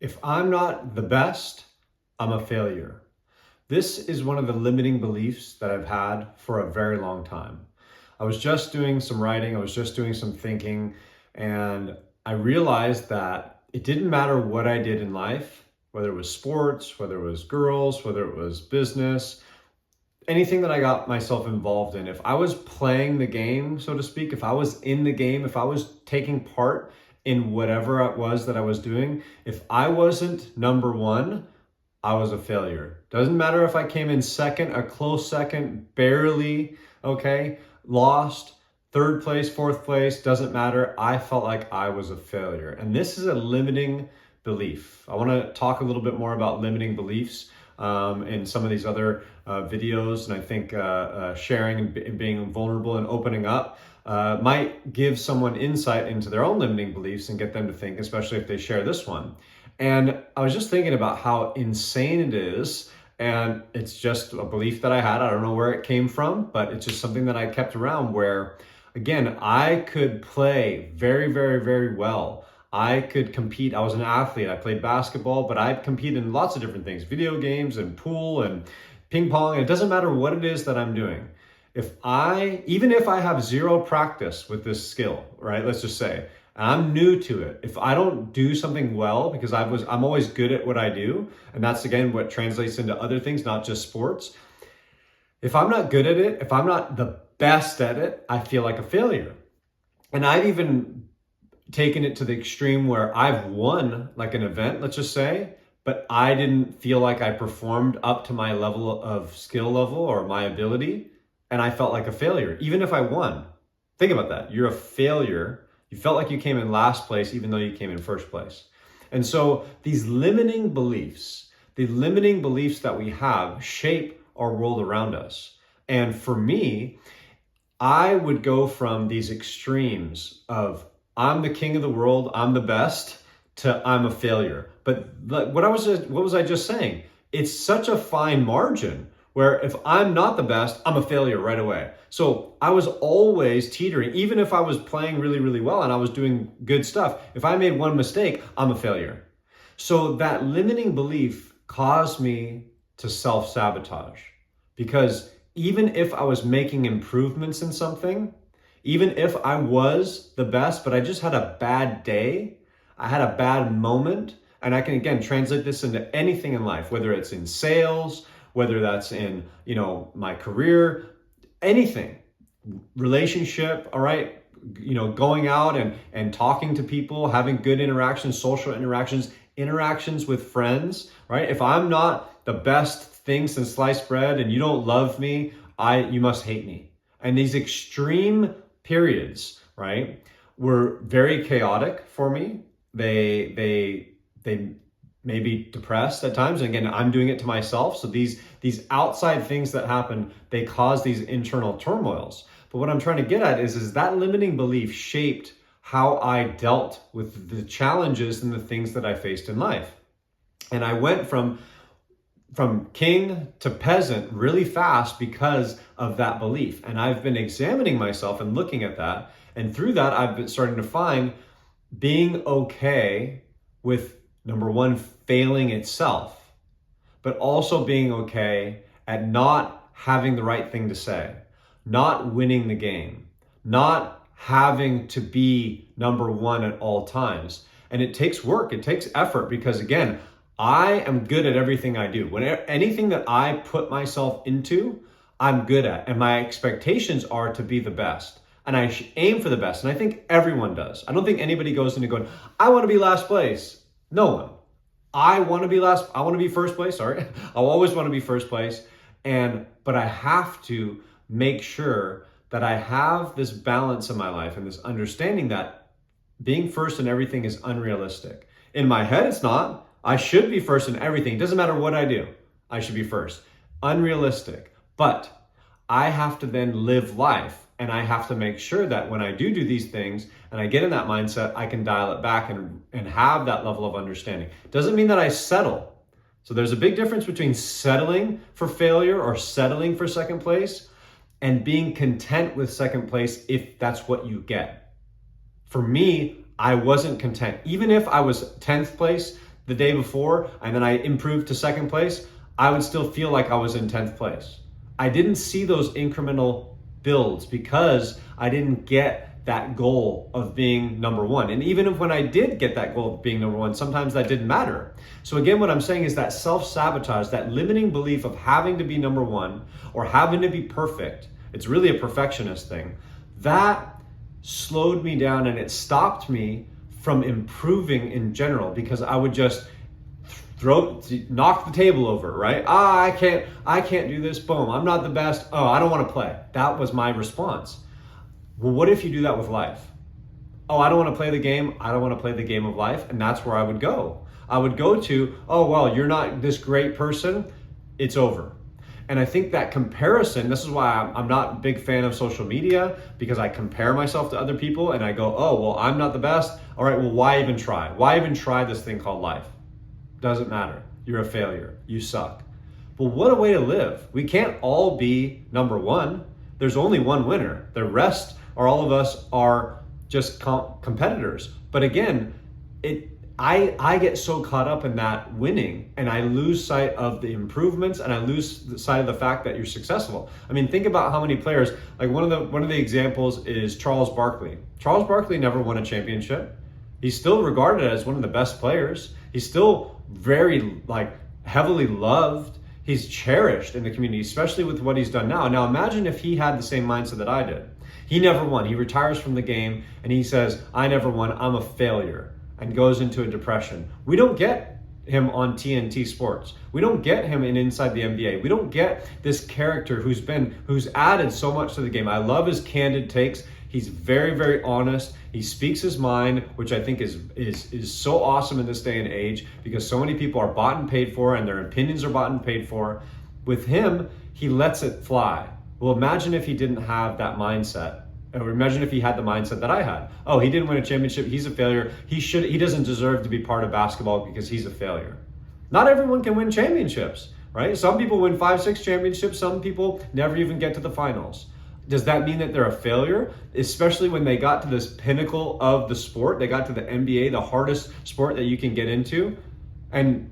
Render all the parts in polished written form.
If I'm not the best, I'm a failure. This is one of the limiting beliefs that I've had for a very long time. I was just doing some writing, I was just doing some thinking, and I realized that it didn't matter what I did in life, whether it was sports, whether it was girls, whether it was business, anything that I got myself involved in. If I was playing the game, so to speak, if I was in the game, if I was taking part in whatever it was that I was doing, if I wasn't number one, I was a failure. Doesn't matter if I came in second, a close second, barely, okay, lost, third place, fourth place, doesn't matter. I felt like I was a failure. And this is a limiting belief. I want to talk a little bit more about limiting beliefs in some of these other videos. And I think sharing and being vulnerable and opening up might give someone insight into their own limiting beliefs and get them to think, especially if they share this one. And I was just thinking about how insane it is. And it's just a belief that I had. I don't know where it came from, but it's just something that I kept around where, again, I could play very, very, very well. I could compete. I was an athlete. I played basketball, but I compete in lots of different things, video games and pool and ping pong. It doesn't matter what it is that I'm doing. Even if I have zero practice with this skill, right? Let's just say, I'm new to it. If I don't do something well, because I'm always good at what I do, and that's again what translates into other things, not just sports. If I'm not good at it, if I'm not the best at it, I feel like a failure. And I've even taken it to the extreme where I've won like an event, let's just say, but I didn't feel like I performed up to my level of skill level or my ability, and I felt like a failure, even if I won. Think about that. You're a failure. You felt like you came in last place, even though you came in first place. And so these limiting beliefs, the limiting beliefs that we have shape our world around us. And for me, I would go from these extremes of I'm the king of the world, I'm the best, to I'm a failure. But what was I just saying? It's such a fine margin where if I'm not the best, I'm a failure right away. So I was always teetering, even if I was playing really, really well and I was doing good stuff. If I made one mistake, I'm a failure. So that limiting belief caused me to self-sabotage, because even if I was making improvements in something, even if I was the best, but I just had a bad day, I had a bad moment, and I can again translate this into anything in life, whether it's in sales, whether that's in, my career, anything, relationship, all right, going out and talking to people, having good interactions, social interactions with friends, right? If I'm not the best thing since sliced bread and you don't love me, you must hate me. And these extreme periods, right, were very chaotic for me. They may be depressed at times. And again, I'm doing it to myself. So these outside things that happen, they cause these internal turmoils. But what I'm trying to get at is that limiting belief shaped how I dealt with the challenges and the things that I faced in life. And I went from king to peasant really fast because of that belief. And I've been examining myself and looking at that. And through that, I've been starting to find being okay with, number one, failing itself, but also being okay at not having the right thing to say, not winning the game, not having to be number one at all times. And it takes work, it takes effort, because again, I am good at everything I do. Anything that I put myself into, I'm good at. And my expectations are to be the best. And I aim for the best. And I think everyone does. I don't think anybody goes into going, I want to be last place. No one. I want to be first place. Sorry. I'll always want to be first place. But I have to make sure that I have this balance in my life and this understanding that being first in everything is unrealistic. In my head, it's not. I should be first in everything. It doesn't matter what I do. I should be first. Unrealistic. But I have to then live life, and I have to make sure that when I do these things and I get in that mindset, I can dial it back and have that level of understanding. Doesn't mean that I settle. So there's a big difference between settling for failure or settling for second place and being content with second place if that's what you get. For me, I wasn't content. Even if I was 10th place, the day before and then I improved to second place, I would still feel like I was in 10th place. I didn't see those incremental builds because I didn't get that goal of being number one. And even if when I did get that goal of being number one, sometimes that didn't matter. So again, what I'm saying is that self-sabotage, that limiting belief of having to be number one or having to be perfect, it's really a perfectionist thing, that slowed me down and it stopped me from improving in general because I would just knock the table over, right? I can't do this, boom, I'm not the best, oh, I don't want to play. That was my response. Well, what if you do that with life? Oh, I don't want to play the game. I don't want to play the game of life. And that's where I would go. I would go to, oh, well, you're not this great person. It's over. And I think that comparison, this is why I'm not a big fan of social media, because I compare myself to other people and I go, oh, well, I'm not the best. All right, well, why even try? Why even try this thing called life? Doesn't matter. You're a failure. You suck. But what a way to live. We can't all be number one. There's only one winner. The rest or all of us are just competitors. But again, I get so caught up in that winning and I lose sight of the improvements and I lose sight of the fact that you're successful. I mean, think about how many players, like one of the examples is Charles Barkley. Charles Barkley never won a championship. He's still regarded as one of the best players. He's still very heavily loved. He's cherished in the community, especially with what he's done now. Now imagine if he had the same mindset that I did. He never won. He retires from the game and he says, I never won, I'm a failure, and goes into a depression. We don't get him on TNT Sports. We don't get him inside the NBA. We don't get this character who's added so much to the game. I love his candid takes. He's very, very honest. He speaks his mind, which I think is so awesome in this day and age because so many people are bought and paid for and their opinions are bought and paid for. With him, he lets it fly. Well, imagine if he didn't have that mindset. Or imagine if he had the mindset that I had. Oh, he didn't win a championship. He's a failure. He doesn't deserve to be part of basketball because he's a failure. Not everyone can win championships, right? Some people win 5-6 championships. Some people never even get to the finals. Does that mean that they're a failure? Especially when they got to this pinnacle of the sport, they got to the NBA, the hardest sport that you can get into. And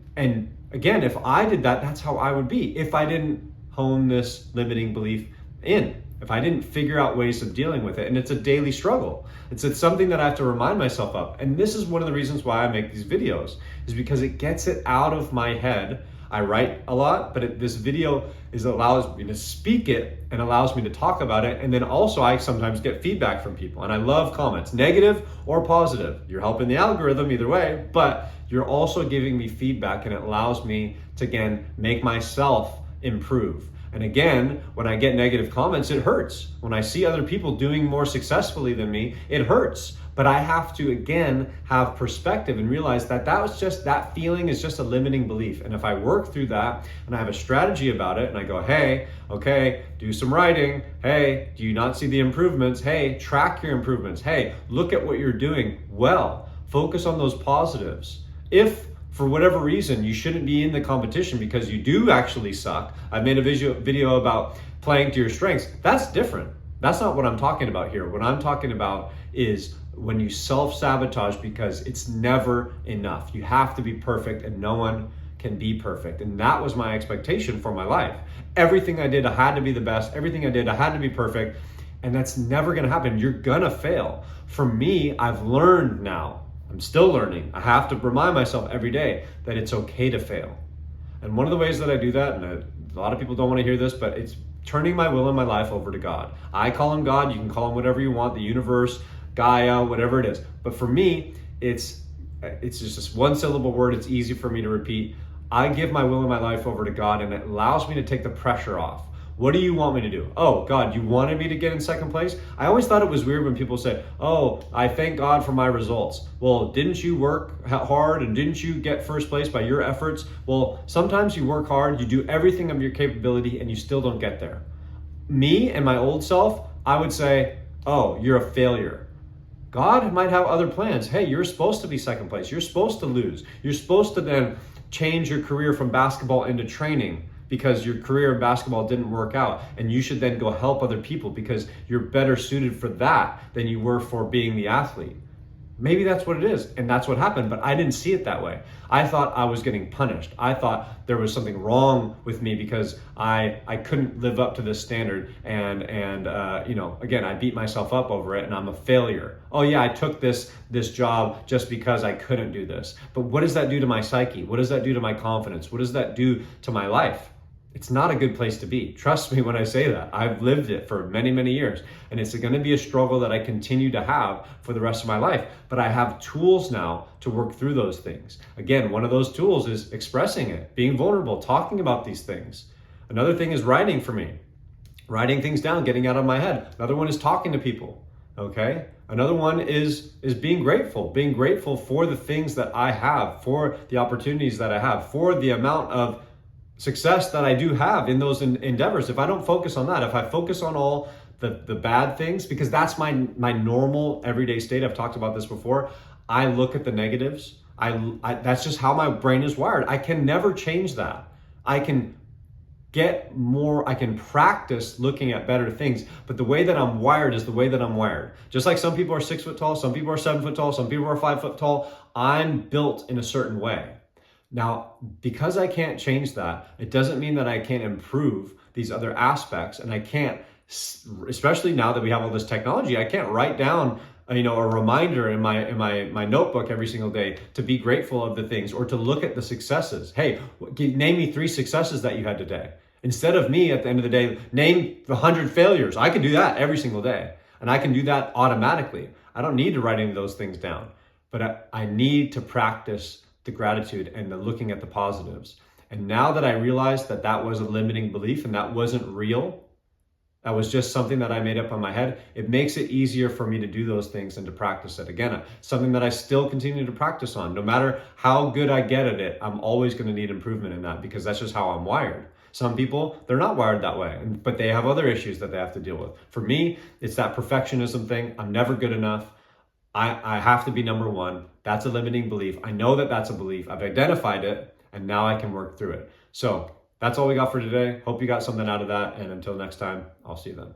again, if I did that, that's how I would be. If I didn't hone this limiting belief in, if I didn't figure out ways of dealing with it. And it's a daily struggle. It's something that I have to remind myself of. And this is one of the reasons why I make these videos, is because it gets it out of my head. I write a lot, but this video allows me to speak it and allows me to talk about it. And then also I sometimes get feedback from people and I love comments, negative or positive. You're helping the algorithm either way, but you're also giving me feedback and it allows me to, again, make myself improve. And again, when I get negative comments, it hurts. When I see other people doing more successfully than me, it hurts. But I have to, again, have perspective and realize that feeling is just a limiting belief. And if I work through that and I have a strategy about it and I go, hey, okay, do some writing. Hey, do you not see the improvements? Hey, track your improvements. Hey, look at what you're doing well. Focus on those positives. If for whatever reason you shouldn't be in the competition because you do actually suck, I made a video about playing to your strengths. That's different. That's not what I'm talking about here. What I'm talking about is when you self-sabotage because it's never enough. You have to be perfect and no one can be perfect. And that was my expectation for my life. Everything I did, I had to be the best. Everything I did, I had to be perfect. And that's never gonna happen. You're gonna fail. For me, I've learned now, I'm still learning. I have to remind myself every day that it's okay to fail. And one of the ways that I do that, and a lot of people don't wanna hear this, but it's turning my will and my life over to God. I call him God, you can call him whatever you want, the universe, Gaia, whatever it is. But for me, it's just this one syllable word. It's easy for me to repeat. I give my will and my life over to God, and it allows me to take the pressure off. What do you want me to do? Oh, God, you wanted me to get in second place? I always thought it was weird when people said, oh, I thank God for my results. Well, didn't you work hard and didn't you get first place by your efforts? Well, sometimes you work hard, you do everything of your capability, and you still don't get there. Me and my old self, I would say, oh, you're a failure. God might have other plans. Hey, you're supposed to be second place. You're supposed to lose. You're supposed to then change your career from basketball into training because your career in basketball didn't work out. And you should then go help other people because you're better suited for that than you were for being the athlete. Maybe that's what it is, and that's what happened, but I didn't see it that way. I thought I was getting punished. I thought there was something wrong with me because I couldn't live up to this standard, and again, I beat myself up over it, and I'm a failure. Oh yeah, I took this job just because I couldn't do this. But what does that do to my psyche? What does that do to my confidence? What does that do to my life? It's not a good place to be. Trust me when I say that. I've lived it for many, many years. And it's going to be a struggle that I continue to have for the rest of my life. But I have tools now to work through those things. Again, one of those tools is expressing it, being vulnerable, talking about these things. Another thing is writing for me. Writing things down, getting out of my head. Another one is talking to people. Okay? Another one is being grateful for the things that I have, for the opportunities that I have, for the amount of success that I do have in those endeavors. If I don't focus on that, if I focus on all the bad things, because that's my normal everyday state. I've talked about this before. I look at the negatives. That's just how my brain is wired. I can never change that. I can practice looking at better things, but the way that I'm wired is the way that I'm wired. Just like some people are 6 foot tall, some people are 7 foot tall, some people are 5 foot tall. I'm built in a certain way. Now, because I can't change that, it doesn't mean that I can't improve these other aspects, and I can't, especially now that we have all this technology, I can't write down a reminder in my notebook every single day to be grateful of the things or to look at the successes. Hey, name me 3 successes that you had today. Instead of me at the end of the day, name the 100 failures. I can do that every single day, and I can do that automatically. I don't need to write any of those things down, but I need to practice the gratitude and the looking at the positives. And now that I realized that that was a limiting belief and that wasn't real, that was just something that I made up on my head, it makes it easier for me to do those things and to practice it. Again, something that I still continue to practice on. No matter how good I get at it, I'm always going to need improvement in that because that's just how I'm wired. Some people, they're not wired that way, but they have other issues that they have to deal with. For me, it's that perfectionism thing. I'm never good enough. I have to be number one. That's a limiting belief. I know that that's a belief. I've identified it, and now I can work through it. So that's all we got for today. Hope you got something out of that. And until next time, I'll see you then.